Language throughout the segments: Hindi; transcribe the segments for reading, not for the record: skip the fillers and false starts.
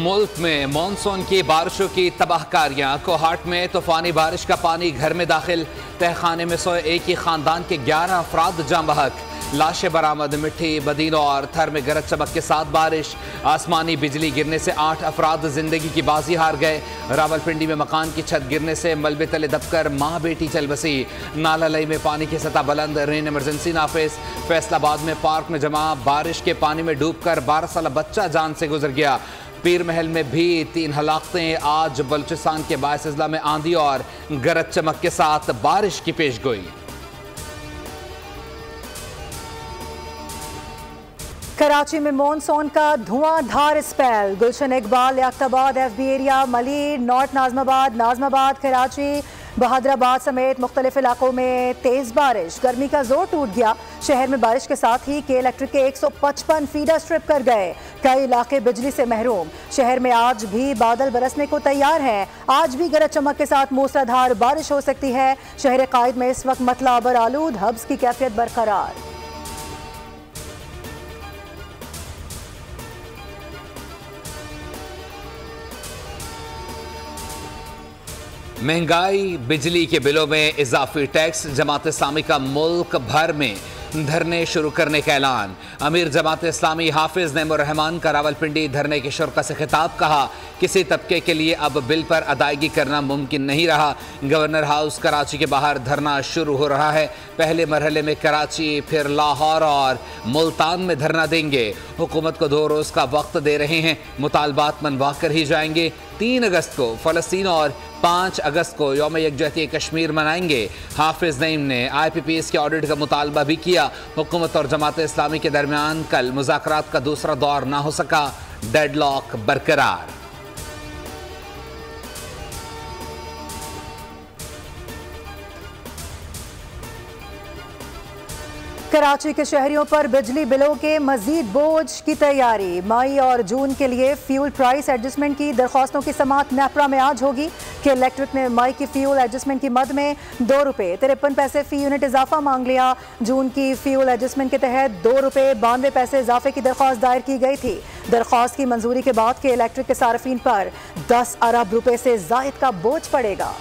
मुल्क में मानसून की बारिशों की तबाहकारियां। कोहाट में तूफानी बारिश का पानी घर में दाखिल। तहखाने में सोए एक ही खानदान के 11 अफराद जाम बहक। लाशें बरामद। मिट्टी, बदीनों और थर में गरज चमक के साथ बारिश। आसमानी बिजली गिरने से 8 अफराद जिंदगी की बाजी हार गए। रावलपिंडी में मकान की छत गिरने से मलबे तले दबकर माँ बेटी चल बसी। नाला लई में पानी की सतह बुलंद। रेन इमरजेंसी नाफिज। फैसलाबाद में पार्क में जमा बारिश के पानी में डूबकर 12 साल बच्चा जान से गुजर गया। पीर महल में भी 3 हलाकतें। आज बलूचिस्तान के बायस अजला में आंधी और गरज चमक के साथ बारिश की पेशगोई। कराची में मॉनसून का धुआंधार स्पेल। गुलशन इकबाल, लियाकताबाद, FB एरिया, मली, नॉर्थ नाजमाबाद, कराची, बहादुराबाद समेत मुख्तलिफ इलाकों में तेज बारिश। गर्मी का जोर टूट गया। शहर में बारिश के साथ ही के इलेक्ट्रिक के 155 फीडर स्ट्रिप कर गए। कई इलाके बिजली से महरूम। शहर में आज भी बादल बरसने को तैयार हैं। आज भी गरज चमक के साथ मूसलाधार बारिश हो सकती है। शहर कायद में इस वक्त मतला अबर आलूद, हब्स की कैफियत बरकरार। महंगाई, बिजली के बिलों में इजाफी टैक्स। जमात इस्लामी का मुल्क भर में धरने शुरू करने का ऐलान। अमीर जमात इस्लामी हाफिज नईमुर रहमान का रावलपिंडी धरने के शुरा से खिताब। कहा, किसी तबके के लिए अब बिल पर अदायगी करना मुमकिन नहीं रहा। गवर्नर हाउस कराची के बाहर धरना शुरू हो रहा है। पहले मरहले में कराची, फिर लाहौर और मुल्तान में धरना देंगे। हुकूमत को 2 रोज़ का वक्त दे रहे हैं। मुतालबात मनवा कर ही जाएंगे। 3 अगस्त को फ़लस्तीन और 5 अगस्त को यौम यकजहती कश्मीर मनाएंगे। हाफिज नईम ने IPPS के ऑडिट का मुतालबा भी किया। हुकूमत और जमात इस्लामी के दरमियान कल मुज़ाकरात का दूसरा दौर ना हो सका। डेडलॉक बरकरार। कराची के शहरियों पर बिजली बिलों के मजीद बोझ की तैयारी। मई और जून के लिए फ्यूल प्राइस एडजस्टमेंट की दरख्वास्तों की समाअत नेपरा में आज होगी। कि इलेक्ट्रिक ने मई की फ्यूल एडजस्टमेंट की मद में ₹2.53 फी यूनिट इजाफा मांग लिया। जून की फ्यूल एडजस्टमेंट के तहत ₹2.92 इजाफे की दरख्वास्त दायर की गई थी। दरख्वास्त की मंजूरी के बाद के इलेक्ट्रिक के सार्फिन पर 10 अरब रुपए से जायद का बोझ पड़ेगा।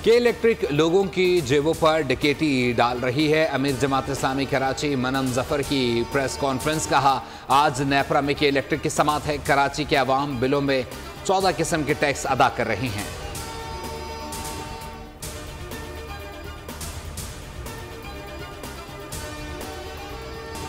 के इलेक्ट्रिक लोगों की जेबों पर डकैती डाल रही है। अमीर जमात इस्लामी कराची मनम जफर की प्रेस कॉन्फ्रेंस। कहा, आज नेपरा में के इलेक्ट्रिक की समाअत है। कराची के अवाम बिलों में 14 किस्म के टैक्स अदा कर रही हैं।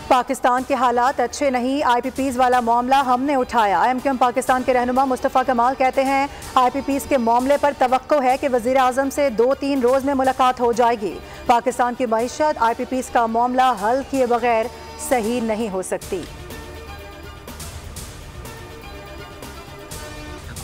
पाकिस्तान के हालात अच्छे नहीं, IPPS वाला मामला हमने उठाया। MQM पाकिस्तान के रहनुमा मुस्तफ़ा कमाल कहते हैं, IPPS के मामले पर तवक्को है कि वज़ीर आज़म से 2-3 रोज़ में मुलाकात हो जाएगी। पाकिस्तान की मईशत IPPS का मामला हल किए बगैर सही नहीं हो सकती।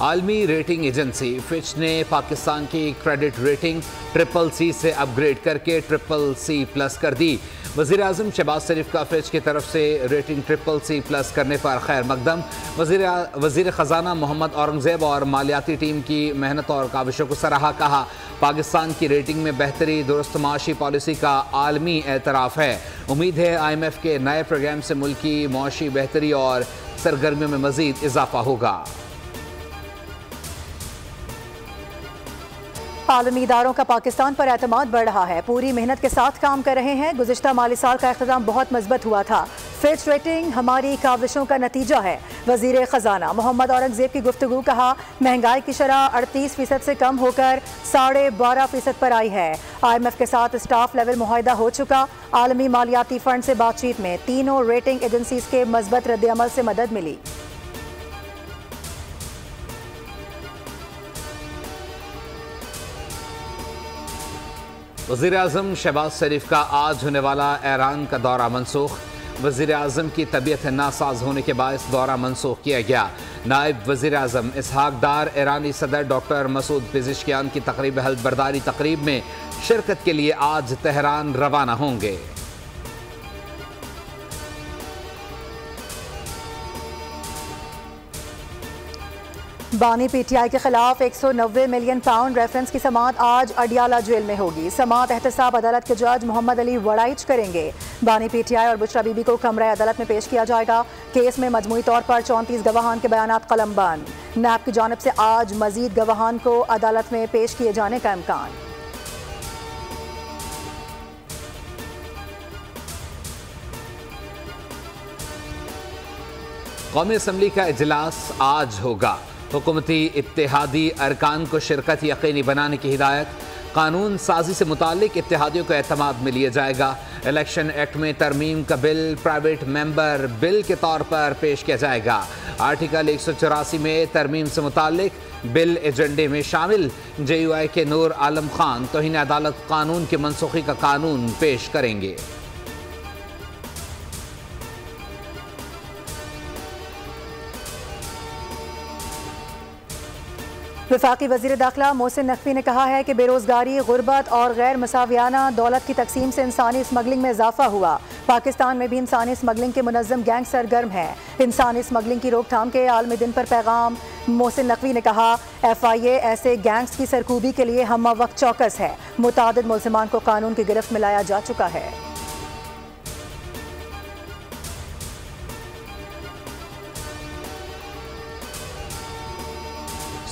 आलमी रेटिंग एजेंसी फिच ने पाकिस्तान की क्रेडिट रेटिंग CCC से अपग्रेड करके CCC+ कर दी। वज़ीर आज़म शहबाज शरीफ का फिच की तरफ से रेटिंग CCC+ करने पर खैर मकदम। वज़ीर ख़जाना मोहम्मद औरंगज़ेब और मालियाती टीम की मेहनत और काविशों को सराहा। कहा, पाकिस्तान की रेटिंग में बेहतरी दुरुस्त माशी पॉलिसी का आलमी एतराफ़ है। उम्मीद है IMF के नए प्रोग्राम से मुल्की माशी बेहतरी और सरगर्मियों में मज़ीद इजाफा होगा। आलमी इदारों का पाकिस्तान पर एतमाद बढ़ रहा है। पूरी मेहनत के साथ काम कर रहे हैं। गुज़िश्ता माली साल का इख्तिताम बहुत मजबूत हुआ था। फिच रेटिंग हमारी काविशों का नतीजा है। वज़ीर ख़जाना मोहम्मद औरंगज़ेब की गुफ्तगू। कहा, महंगाई की शरह 38% से कम होकर 12.5% पर आई है। IMF के साथ स्टाफ लेवल मुआहिदा हो चुका। आलमी मालियाती फ़ंड से बातचीत में तीनों रेटिंग एजेंसीज के मज़बूत रद्द-ए-अमल से मदद मिली। वज़ीर आज़म शहबाज शरीफ का आज होने वाला ईरान का दौरा मनसूख। वज़ीर आज़म की तबीयत नासाज होने के बायस दौरा मनसूख किया गया। नायब वज़ीर आज़म इसहाक डार ईरानी सदर डॉक्टर मसूद पेज़ेश्कियान की तकरीब हल्फ बर्दारी तकरीब में शिरकत के लिए आज तेहरान रवाना होंगे। बानी PTI के खिलाफ 190 मिलियन पाउंड रेफरेंस की समाअत आज अडियाला जेल में होगी। समाअत एहतसाब अदालत के जज मोहम्मद अली वड़ाइच करेंगे। बानी PTI और बुशरा बीबी को कमरे अदालत में पेश किया जाएगा। केस में मजमूई तौर पर 34 गवाहान के बयानात कलमबंद। नैब की जानिब से आज मजीद गवाहान को अदालत में पेश किए जाने का इम्कान। कौमी असम्बली का इजलास आज होगा। हुकूमती इत्तेहादी अरकान को शिरकत यकीनी बनाने की हिदायत। कानून साजी से मुतालिक इत्तेहादियों को एतमाद में लिया जाएगा। इलेक्शन एक्ट में तरमीम का बिल प्राइवेट मेंबर बिल के तौर पर पेश किया जाएगा। आर्टिकल 184 में तरमीम से मुतालिक बिल एजेंडे में शामिल। JUI के नूर आलम खान तौहीन अदालत कानून की मनसूखी का कानून पेश करेंगे। वफाकी वज़ीर दाखिला मोहसिन नकवी ने कहा है कि बेरोजगारी, गुर्बत और गैर मसावियाना दौलत की तकसीम से इंसानी स्मगलिंग में इजाफा हुआ। पाकिस्तान में भी इंसानी स्मगलिंग के मुनज़्ज़म गैंग सरगर्म है। इंसानी स्मगलिंग की रोकथाम के आलमी दिन पर पैगाम। मोहसिन नकवी ने कहा FIA ऐसे गैंग्स की सरकूबी के लिए हम वक्त चौकस है। मुतादिद मुल्ज़िमान को कानून की गिरफ्त में लाया जा चुका है।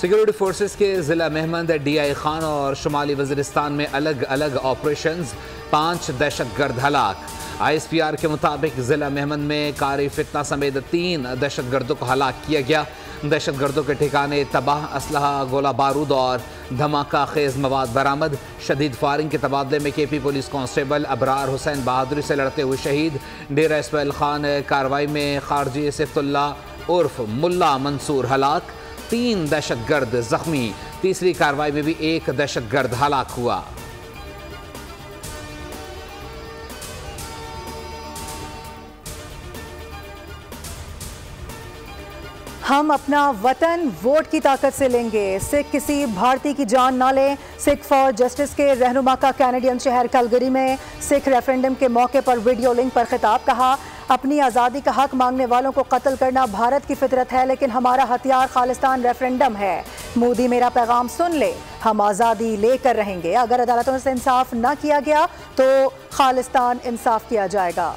सिक्योरिटी फोर्सेस के ज़िला महमद DI खान और शुमाली वज़ीरिस्तान में अलग अलग ऑपरेशंस। 5 दहशतगर्द हलाक। ISPR के मुताबिक ज़िला महमद में कारी फितना समेत 3 दहशतगर्दों को हलाक किया गया। दहशतगर्दों के ठिकाने तबाह असलहा, गोला बारूद और धमाका खेज मवाद बरामद। शदीद फायरिंग के तबादले में KP police constable Abrar Hussain बहादुरी से लड़ते हुए शहीद। डेरा इसमाइल खान कार्रवाई में खारजी सैफुल्ला उर्फ मुल्ला मंसूर हलाक। 3 दहशतगर्द जख्मी। तीसरी कार्रवाई में भी 1 दहशतगर्द हलाक हुआ। हम अपना वतन वोट की ताकत से लेंगे। सिख किसी भारतीय की जान ना ले। सिख फॉर जस्टिस के रहनुमा का कैनेडियन शहर कलगरी में सिख रेफरेंडम के मौके पर वीडियो लिंक पर खिताब। कहा अपनी आज़ादी का हक मांगने वालों को कत्ल करना भारत की फितरत है, लेकिन हमारा हथियार खालिस्तान रेफरेंडम है। मोदी मेरा पैगाम सुन ले, हम आज़ादी लेकर रहेंगे। अगर अदालतों से इंसाफ न किया गया तो खालिस्तान इंसाफ किया जाएगा।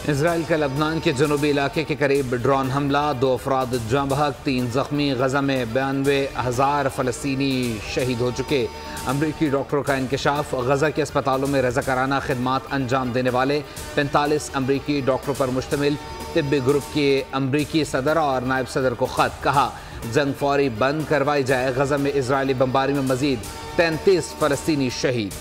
इसराइल का लबनान के जनूबी इलाके के करीब ड्रोन हमला। 2 अफराद जाँ बहक, 3 जख्मी। गजा में 92,000 फ़लस्तीनी शहीद हो चुके। अमरीकी डॉक्टरों का इंकशाफ। गजा के अस्पतालों में रज़ाकाराना खिदमात अंजाम देने वाले 45 अमरीकी डॉक्टरों पर मुश्तमिल तिब्बी ग्रुप के अमरीकी सदर और नायब सदर को ख़त। कहा जंग फौरी बंद करवाई जाए। गजा में इजरायली बमबारी में मजीद 33 फ़लस्तीनी शहीद।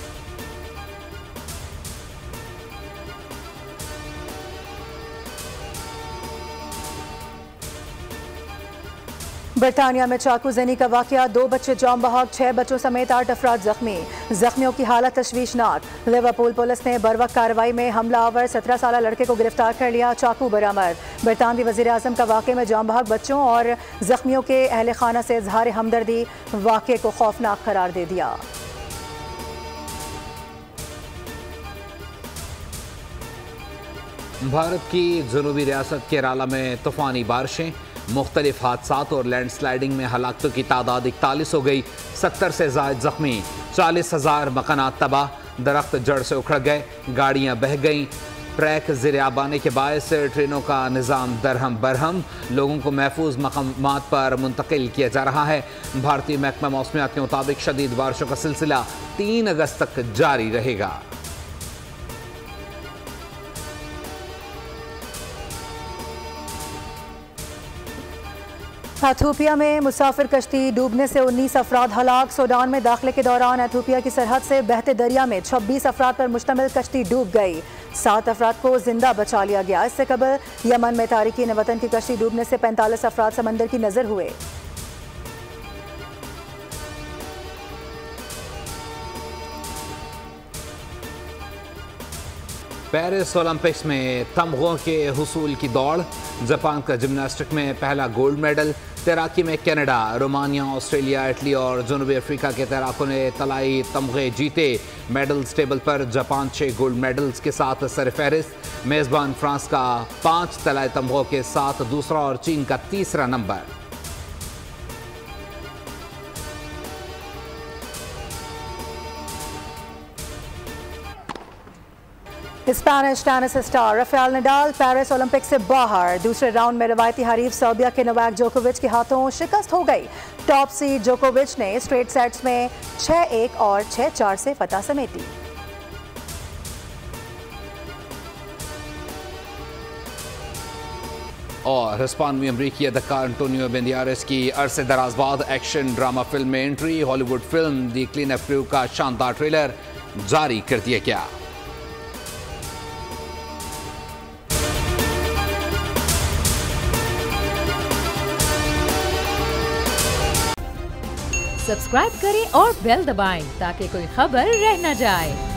बरतानिया में चाकू जनी का वाकया। 2 बच्चे जाम बहक, 6 बच्चों समेत 8 अफराद जख्मी। जख्मियों की हालत तशवीशनाक। लिवरपूल पुलिस ने बरवक्त कार्रवाई में हमलावर 17 साल लड़के को गिरफ्तार कर लिया। चाकू बरामद। बरतानवी वज़ीर आज़म का वाक़े में जाम बहक बच्चों और जख्मियों के अहल खाना से इजहार हमदर्दी। वाक़े को खौफनाक करार दे दिया। भारत की जनूबी रियासत केरला में तूफ़ानी बारिशें। मुख्तलिफ हादसात और लैंडस्लाइडिंग में हलाकतों की तादाद 41 हो गई। 70 से ज़ायद जख्मी। 40,000 मकानात तबाह। दरख्त जड़ से उखड़ गए। गाड़ियाँ बह गईं। ट्रैक ज़ेर-ए-आब आने के बायस ट्रेनों का निज़ाम दरहम बरहम। लोगों को महफूज मकामात पर मुंतकिल किया जा रहा है। भारतीय महकमा मौसमियात के मुताबिक शदीद बारिशों का सिलसिला 3 अगस्त तक जारी रहेगा। एथोपिया में मुसाफिर कश्ती डूबने से 19 अफराद हलाक। सूडान में दाखिले के दौरान एथोपिया की सरहद से बहते दरिया में 26 अफराद पर मुश्तमिल कश्ती डूब गई। 7 अफराद को जिंदा बचा लिया गया। इससे कबल यमन में तारिकीन वतन की कश्ती डूबने से 45 अफराद समंदर की नजर हुए। पेरिस ओलंपिक्स में तमगों के हुसूल की दौड़, जापान का जिम्नास्टिक में पहला गोल्ड मेडल। तैराकी में कनाडा, रोमानिया, ऑस्ट्रेलिया, इटली और जनूबी अफ्रीका के तैराकों ने तलाई तमगे जीते। मेडल्स टेबल पर जापान 6 गोल्ड मेडल्स के साथ सरफहरिस्त। मेजबान फ्रांस का 5 तलाई तमगों के साथ दूसरा और चीन का तीसरा number. Spanish tennis star Rafael Nadal Paris Olympic से बाहर। दूसरे राउंड में रवायती हरीफ सर्बिया के नोवाक जोकोविच के हाथों शिकस्त हो गई। टॉप सीड जोकोविच ने स्ट्रेट सेट्स में 6-1 और 6-4 से फतह समेटी। और हिस्पानवी अमरीकी अदाकार एंटोनियो बेंडियारेस की अरसे दराज बाद एक्शन ड्रामा फिल्म में एंट्री। हॉलीवुड फिल्म दी क्लीन अप क्रू का शानदार ट्रेलर जारी कर दिया गया। सब्सक्राइब करें और बेल दबाएं ताकि कोई खबर रह न जाए।